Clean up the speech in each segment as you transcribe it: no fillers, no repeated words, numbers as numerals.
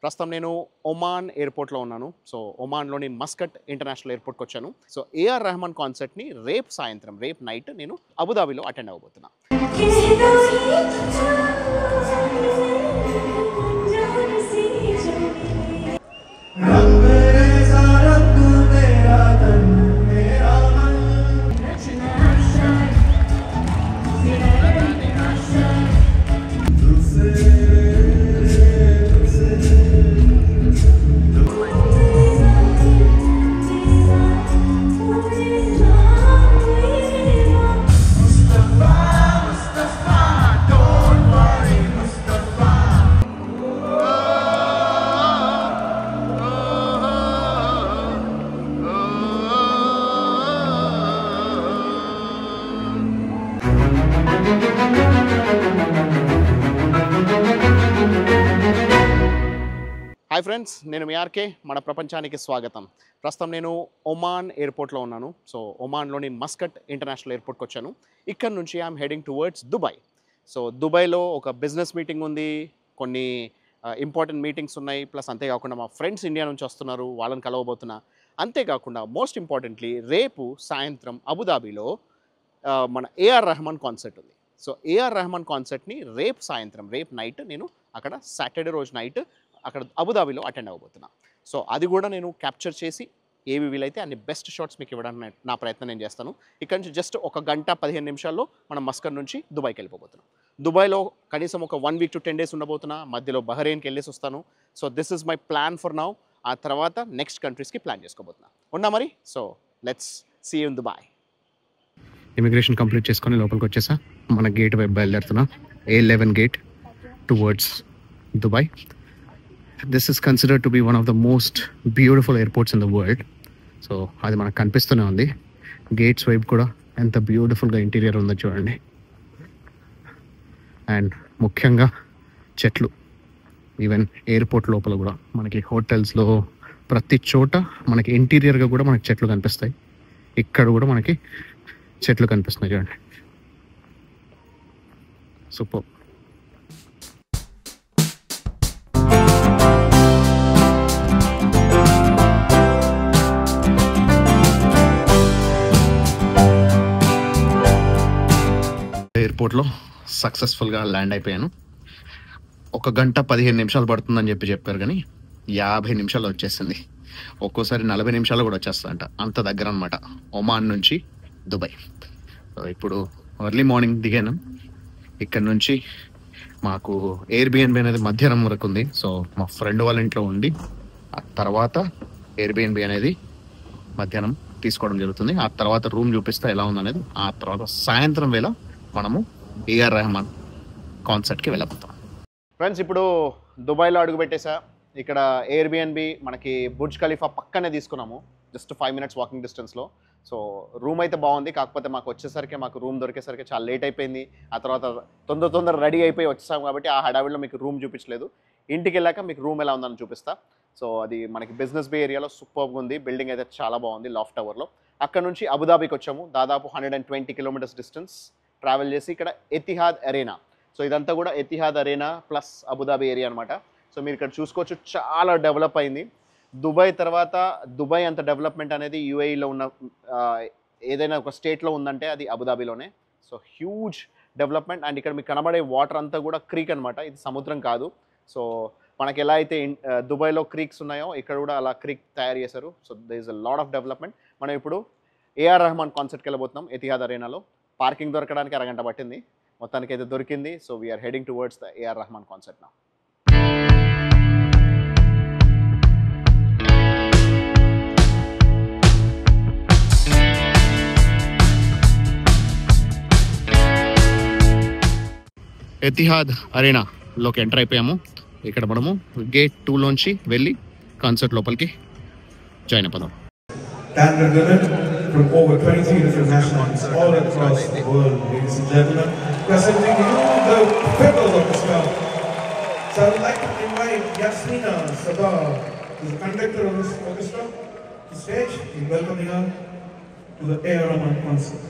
ప్రస్తుతం నేను ఒమాన్ ఎయిర్పోర్ట్లో ఉన్నాను. సో ఒమాన్లోని మస్కట్ ఇంటర్నేషనల్ ఎయిర్పోర్ట్కి వచ్చాను. సో ఏఆర్ రెహమాన్ కాన్సర్ట్ని రేపు సాయంత్రం నైట్ నేను అబుదాబిలో అటెండ్ అవ్వబోతున్నా. హాయ్ ఫ్రెండ్స్, నేను మీ ఆర్కే. మన ప్రపంచానికి స్వాగతం. ప్రస్తుతం నేను ఒమాన్ ఎయిర్పోర్ట్లో ఉన్నాను. సో ఒమాన్లోని మస్కట్ ఇంటర్నేషనల్ ఎయిర్పోర్ట్కి వచ్చాను. ఇక్కడ నుంచి I'm heading towards Dubai. So దుబాయ్లో ఒక బిజినెస్ మీటింగ్ ఉంది, కొన్ని ఇంపార్టెంట్ మీటింగ్స్ ఉన్నాయి. ప్లస్ అంతేకాకుండా మా ఫ్రెండ్స్ ఇండియా నుంచి వస్తున్నారు, వాళ్ళని కలవబోతున్నా. అంతేకాకుండా మోస్ట్ ఇంపార్టెంట్లీ రేపు సాయంత్రం అబుదాబిలో మన ఏఆర్ రెహమాన్ కాన్సర్ట్ ఉంది. సో ఏఆర్ రెహమాన్ కాన్సర్ట్ని రేపు సాయంత్రం నైట్ నేను అక్కడ సాటర్డే రోజు నైట్ అక్కడ అబుదాబిలో అటెండ్ అవ్వబోతున్నా. సో అది కూడా నేను క్యాప్చర్ చేసి ఏవి వీలైతే అన్ని బెస్ట్ షాట్స్ మీకు ఇవ్వడానికి నా ప్రయత్నం నేను చేస్తాను. ఇక్కడ నుంచి జస్ట్ 1 గంట 15 నిమిషాల్లో మనం మస్కట్ నుంచి దుబాయ్కి వెళ్ళిపోతున్నాం. దుబాయ్లో కనీసం ఒక 1 వీక్ to 10 days ఉండబోతున్నా. మధ్యలో బహ్రెయిన్కి వెళ్ళేసి వస్తాను. So this is my plan for now. ఆ తర్వాత నెక్స్ట్ కంట్రీస్కి ప్లాన్ చేసుకోబోతున్నా. ఉన్నా మరి. So let's see you in Dubai. Immigration complete చేసుకొని లోపలికి వచ్చేసా. మన గేట్ వైపు బయలుదేరుతున్నా. A11 gate towards Dubai. This is considered to be one of the most beautiful airports in the world. So అది మనకు కనిపిస్తూనే ఉంది. గేట్స్ వైపు కూడా ఎంత బ్యూటిఫుల్గా ఇంటీరియర్ ఉందో చూడండి. అండ్ ముఖ్యంగా చెట్లు. ఈవెన్ ఎయిర్పోర్ట్ లోపల కూడా మనకి హోటల్స్లో ప్రతి చోట మనకి ఇంటీరియర్గా కూడా మనకి చెట్లు కనిపిస్తాయి. ఇక్కడ కూడా మనకి చెట్లు కనిపిస్తున్నాయి చూడండి. సూపర్. ఎయిర్పోర్ట్లో సక్సెస్ఫుల్గా ల్యాండ్ అయిపోయాను. 1 గంట 15 నిమిషాలు పడుతుందని చెప్పారు, కానీ 50 నిమిషాలు వచ్చేసింది. ఒక్కోసారి 40 నిమిషాలు కూడా వచ్చేస్తుందంట. అంత దగ్గర అనమాట ఒమాన్ నుంచి దుబాయ్. ఇప్పుడు ఎర్లీ మార్నింగ్ దిగాను. ఇక్కడ నుంచి మాకు ఎయిర్బిఎన్బి అనేది మధ్యాహ్నం వరకు ఉంది. సో మా ఫ్రెండ్ వాళ్ళ ఇంట్లో ఉండి ఆ తర్వాత ఎయిర్బిఎన్బి అనేది మధ్యాహ్నం తీసుకోవడం జరుగుతుంది. ఆ తర్వాత రూమ్ చూపిస్తా ఎలా ఉందనేది. ఆ తర్వాత సాయంత్రం వేళ మనము ఏఆర్ రెహమాన్ కాన్సర్ట్కి వెళ్ళబోతాం. ఫ్రెండ్స్, ఇప్పుడు దుబాయ్లో అడుగుపెట్టేసా. ఇక్కడ ఎయిర్బిఎన్బి మనకి బుర్జ్ ఖలీఫా పక్కనే తీసుకున్నాము, జస్ట్ 5 minutes వాకింగ్ డిస్టెన్స్లో. సో రూమ్ అయితే బాగుంది. కాకపోతే మాకు రూమ్ దొరికేసరికి చాలా లేట్ అయిపోయింది. ఆ తర్వాత తొందర రెడీ అయిపోయి వచ్చేసాం కాబట్టి ఆ హడావిడిలో మీకు రూమ్ చూపించలేదు. ఇంటికి వెళ్ళాక మీకు రూమ్ ఎలా ఉందని చూపిస్తా. సో అది మనకి బిజినెస్ బే ఏరియాలో సూపర్గా ఉంది. బిల్డింగ్ అయితే చాలా బాగుంది, లాఫ్ట్ టవర్లో. అక్కడ నుంచి అబుదాబికి వచ్చాము. దాదాపు 120 kilometers డిస్టెన్స్ ట్రావెల్ చేసి ఇక్కడ ఎతిహాద్ అరేనా. సో ఇదంతా కూడా Etihad arena plus Abu Dhabi area అనమాట. సో మీరు ఇక్కడ చూసుకోవచ్చు, చాలా డెవలప్ అయింది. దుబాయ్ తర్వాత దుబాయ్ అంత డెవలప్మెంట్ అనేది యూఏఈలో ఉన్న ఏదైనా ఒక స్టేట్లో ఉందంటే అది అబుదాబిలోనే. So huge development. అండ్ ఇక్కడ మీకు కనబడే వాటర్ అంతా కూడా క్రీక్ అనమాట, ఇది సముద్రం కాదు. సో మనకి ఎలా అయితే దుబాయ్లో క్రీక్స్ ఉన్నాయో ఇక్కడ కూడా అలా క్రీక్ తయారు చేశారు. So there is a lot of development. మనం ఇప్పుడు ఏఆర్ రెహమాన్ కాన్సర్ట్కి వెళ్ళబోతున్నాం ఎతిహాద్ అరేనాలో. పార్కింగ్ దొరకడానికి 1 గంట పట్టింది, మొత్తానికి అయితే దొరికింది. So we're heading towards the A R Rahman concert now. Etihad అరేనాలోకి ఎంటర్ అయిపోయాము. ఇక్కడ మనము గేట్ 2 లోంచి వెళ్ళి కాన్సర్ట్ లోపలికి జాయిన్ అయిపోదాం. From over 22 different nationalities all across the world, ladies and gentlemen, presenting you the Fiddle Orchestra. So I would like to invite Yasmina Sabah, who is the conductor of this orchestra, to stage in welcoming her to the A.R. Rahman concert.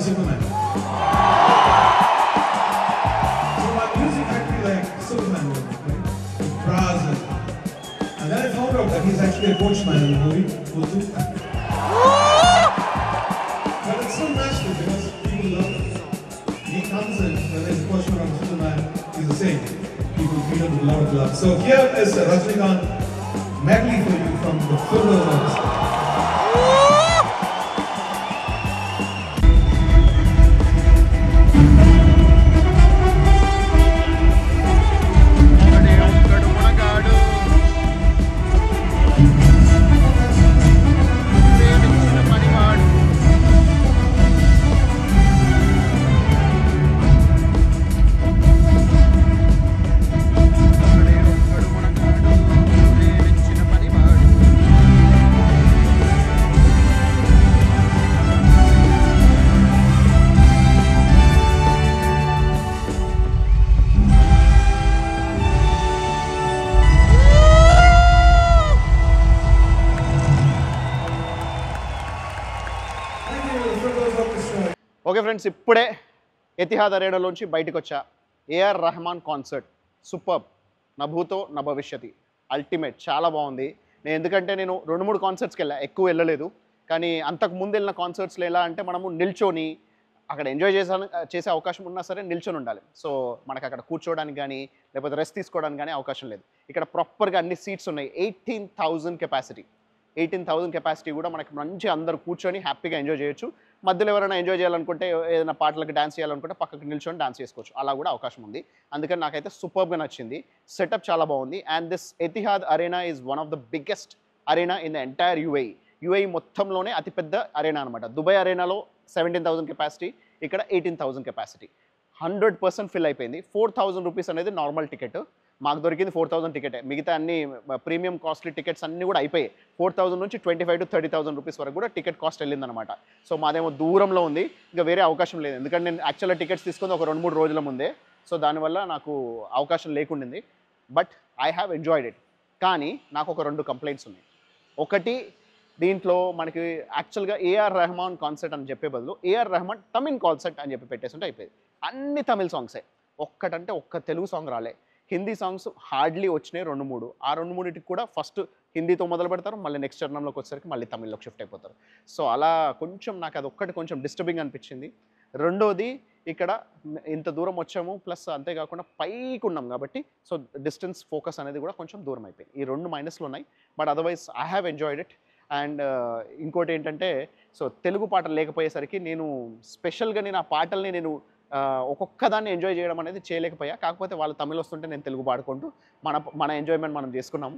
I'm Superman. So my music actually like Superman movie, right? With bras and then I found out that he's actually a coachman in the movie. But it's so natural because people love it. He comes in when there's a coachman on Superman, he's the same. People feel him with a lot of love. So here is Rajnikant medley for you from the Fiddler's Orchestra. Okay friends, ఇప్పుడే Etihad అరేనాలోంచి బయటకు వచ్చా. AR Rahman concert super, నా భూతో నా భవిష్యతి ultimate, చాలా బాగుంది. ఎందుకంటే నేను 2-3 కాన్సర్ట్స్కి వెళ్ళా, ఎక్కువ వెళ్ళలేదు. కానీ అంతకు ముందు వెళ్ళిన కాన్సర్ట్స్లో ఎలా అంటే మనము నిల్చొని అక్కడ ఎంజాయ్ చేసే అవకాశం ఉన్నా సరే నిల్చొని ఉండాలి. సో మనకు అక్కడ కూర్చోవడానికి కానీ లేకపోతే రెస్ట్ తీసుకోవడానికి కానీ అవకాశం లేదు. ఇక్కడ ప్రాపర్గా అన్ని సీట్స్ ఉన్నాయి. 18,000 కెపాసిటీ. 18,000 కెపాసిటీ కూడా మనకి మంచి అందరూ కూర్చొని హ్యాపీగా ఎంజాయ్ చేయొచ్చు. మధ్యలో ఎవరైనా ఎంజాయ్ చేయాలనుకుంటే, ఏదైనా పాటలకు డాన్స్ చేయాలనుకుంటే పక్కకి నిల్చొని డాన్స్ చేసుకోవచ్చు. అలా కూడా అవకాశం ఉంది. అందుకని నాకైతే సూపర్గా నచ్చింది. సెటప్ చాలా బాగుంది. And this Etihad arena is one of the biggest arena in the entire UAE. UAE మొత్తంలోనే అతిపెద్ద అరేనా అనమాట. దుబాయ్ అరేనాలో 17,000 కెపాసిటీ, ఇక్కడ 18,000 కెపాసిటీ. 100% ఫిల్ అయిపోయింది. 4,000 రూపీస్ అనేది నార్మల్ టికెట్. మాకు దొరికింది 4,000 టికెటే. మిగతా అన్ని ప్రీమియం కాస్ట్లీ టికెట్స్ అన్నీ కూడా అయిపోయాయి. 4,000 నుంచి 25,000 to 30,000 రూపీస్ వరకు కూడా టికెట్ కాస్ట్ వెళ్ళిందనమాట. సో మాదేమో దూరంలో ఉంది, ఇంకా వేరే అవకాశం లేదు. ఎందుకంటే నేను యాక్చువల్గా టికెట్స్ తీసుకుంది ఒక 2-3 రోజుల ముందే. సో దానివల్ల నాకు అవకాశం లేకుండింది. But I have enjoyed it. కానీ నాకు ఒక 2 కంప్లైంట్స్ ఉన్నాయి. ఒకటి, దీంట్లో మనకి యాక్చువల్గా ఏఆర్ రెహమాన్ కాన్సర్ట్ అని చెప్పే బదులు ఏఆర్ రెహమాన్ తమిళ్ కాన్సర్ట్ అని చెప్పి పెట్టేస్తుంటే అయిపోయింది. అన్ని తమిళ్ సాంగ్సే, ఒక్కటంటే ఒక్క తెలుగు సాంగ్ రాలే. హిందీ సాంగ్స్ హార్డ్లీ వచ్చినాయి 2-3. ఆ 2-3టికి కూడా ఫస్ట్ హిందీతో మొదలు పెడతారు, మళ్ళీ నెక్స్ట్ చరణంలోకి వచ్చేసరికి మళ్ళీ తమిళ్లోకి షిఫ్ట్ అయిపోతారు. సో అలా కొంచెం నాకు అది ఒక్కటి కొంచెం డిస్టర్బింగ్ అనిపించింది. రెండోది, ఇక్కడ ఇంత దూరం వచ్చాము, ప్లస్ అంతేకాకుండా పైకి ఉన్నాం కాబట్టి సో డిస్టెన్స్ ఫోకస్ అనేది కూడా కొంచెం దూరం అయిపోయింది. ఈ 2 మైనస్లు ఉన్నాయి. But otherwise I have enjoyed it. And ఇంకోటి ఏంటంటే, సో తెలుగు పాటలు లేకపోయేసరికి నేను స్పెషల్గా నేను ఆ పాటల్ని నేను ఒక్కొక్క దాన్ని ఎంజాయ్ చేయడం అనేది చేయలేకపోయా. కాకపోతే వాళ్ళు తమిళ్ వస్తుంటే నేను తెలుగు పాడుకుంటూ మన ఎంజాయ్మెంట్ మనం చేసుకున్నాము.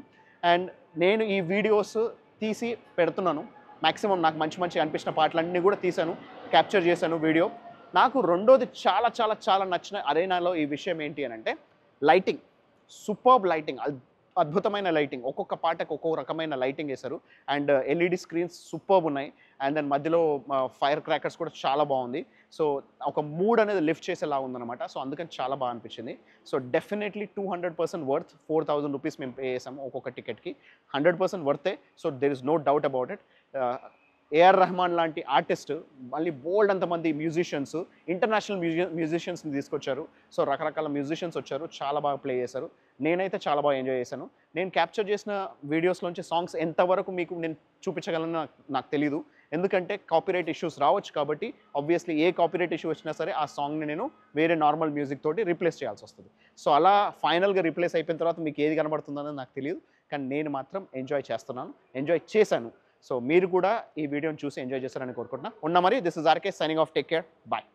అండ్ నేను ఈ వీడియోస్ తీసి పెడుతున్నాను. మ్యాక్సిమం నాకు మంచి అనిపించిన పాటలన్నీ కూడా తీశాను, క్యాప్చర్ చేశాను వీడియో. నాకు రెండోది చాలా చాలా చాలా నచ్చిన అరేనాలో ఈ విషయం ఏంటి అని అంటే, లైటింగ్. సూపర్బ్ లైటింగ్, అద్భుతమైన లైటింగ్. ఒక్కొక్క పాటకు ఒక్కొక్క రకమైన లైటింగ్ వేశారు. అండ్ ఎల్ఈడి స్క్రీన్స్ సూపర్బ్ ఉన్నాయి. అండ్ దెన్ మధ్యలో ఫైర్ క్రాకర్స్ కూడా చాలా బాగుంది. సో ఒక మూడ్ అనేది లిఫ్ట్ చేసేలా ఉందన్నమాట. సో అందుకని చాలా బాగా అనిపించింది. So definitely 200% worth. 4,000 రూపీస్ మేము పే చేసాము ఒక్కొక్క టికెట్కి. 100% వర్తే. So there is no doubt about it. A R Rahman లాంటి ఆర్టిస్ట్, మళ్ళీ బోల్డ్ అంతమంది మ్యూజిషియన్స్, ఇంటర్నేషనల్ మ్యూజిషియన్స్ని తీసుకొచ్చారు. సో రకరకాల మ్యూజిషియన్స్ వచ్చారు, చాలా బాగా ప్లే చేశారు. నేనైతే చాలా బాగా ఎంజాయ్ చేశాను. నేను క్యాప్చర్ చేసిన వీడియోస్లోంచి సాంగ్స్ ఎంతవరకు మీకు నేను చూపించగలను నాకు తెలీదు. ఎందుకంటే కాపీరైట్ ఇష్యూస్ రావచ్చు కాబట్టి ఆబ్వియస్లీ ఏ కాపీరైట్ ఇష్యూ వచ్చినా సరే ఆ సాంగ్ని నేను వేరే నార్మల్ మ్యూజిక్ తోటి రీప్లేస్ చేయాల్సి వస్తుంది. సో అలా ఫైనల్గా రీప్లేస్ అయిపోయిన తర్వాత మీకు ఏది కనబడుతుందనేది నాకు తెలియదు. కానీ నేను మాత్రం ఎంజాయ్ చేశాను. సో మీరు కూడా ఈ వీడియోని చూసి ఎంజాయ్ చేస్తారని కోరుకుంటున్నా. మరి this is RK signing off. Take care, bye.